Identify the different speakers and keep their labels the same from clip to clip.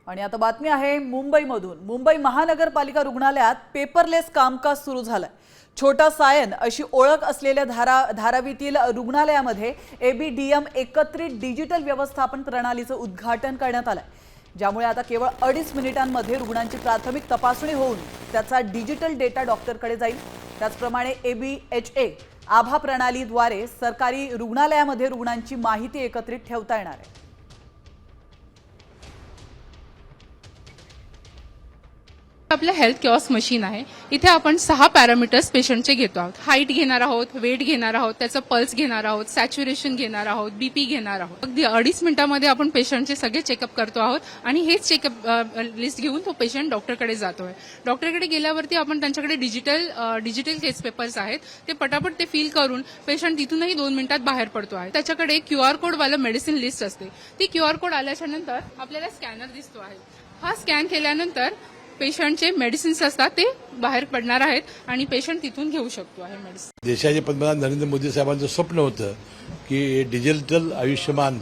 Speaker 1: आणि आता बातमी आहे मुंबईमधून। मुंबई महानगरपालिका रुग्णालयात पेपरलेस कामकाज सुरू झालंय। छोटा सायन अशी ओळख असलेल्या धारावीतील रुग्णालयामध्ये एबीडीएम एकत्रित डिजिटल व्यवस्थापन प्रणालीचं उद्घाटन करण्यात आलंय, ज्यामुळे आता केवळ 2.5 मिनिटांमध्ये रुग्णांची प्राथमिक तपासणी होऊन त्याचा डिजिटल डेटा डॉक्टरकडे जाईल। त्याचप्रमाणे एबीएचए आभा प्रणालीद्वारे सरकारी रुग्णालयामध्ये रुग्णांची माहिती एकत्रित ठेवता येणार आहे।
Speaker 2: आपलं हेल्थ किऑस्क मशीन आहे। इथे आपण 6 पॅरामीटर्स पेशंटचे घेतो आहोत। हाईट घेणार आहोत, वेट घेणार आहोत, त्याचं पल्स घेणार आहोत, सॅच्युरेशन घेणार आहोत, बीपी घेणार आहोत। अगदी 2.5 मिनिटांमध्ये आपण पेशंटचे सगळे चेकअप करतो आहोत आणि हेच चेकअप लिस्ट घेऊन तो पेशंट डॉक्टरकडे जातोय। डॉक्टरकडे गेल्यावरती आपण त्यांच्याकडे डिजिटल केस पेपर्स आहेत, ते पटापट ते फिल करून पेशंट तिथूनही 2 मिनिटात बाहेर पडतो आहे। त्याच्याकडे QR कोड वाला मेडिसिन लिस्ट असते, ती QR कोड आल्याच्या नंतर आपल्याला स्कॅनर दिसतो आहे। हा स्कॅन केल्यानंतर पेशंटचे मेडिसिन्स असतात ते बाहेर पडणार आहेत आणि पेशंट तिथून घेऊ शकतो आहे मेडिसिन।
Speaker 3: देशाचे पंतप्रधान नरेंद्र मोदी साहेबांचं स्वप्न होतं की डिजिटल आयुष्यमान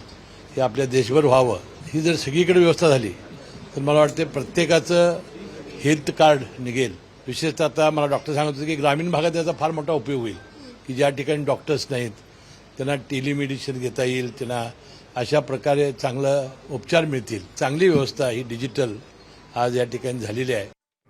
Speaker 3: हे आपल्या देशभर व्हावं। ही जर सगळीकडे व्यवस्था झाली तर मला वाटतं प्रत्येकाचं हेल्थ कार्ड निघेल। विशेषतः आता मला डॉक्टर सांगत होते की ग्रामीण भागात त्याचा फार मोठा उपयोग होईल, की ज्या ठिकाणी डॉक्टर्स नाहीत त्यांना टेलिमेडिसिन घेता येईल, त्यांना अशा प्रकारे चांगलं उपचार मिळतील। चांगली व्यवस्था ही डिजिटल आज या ठिकाणी झालेली आहे।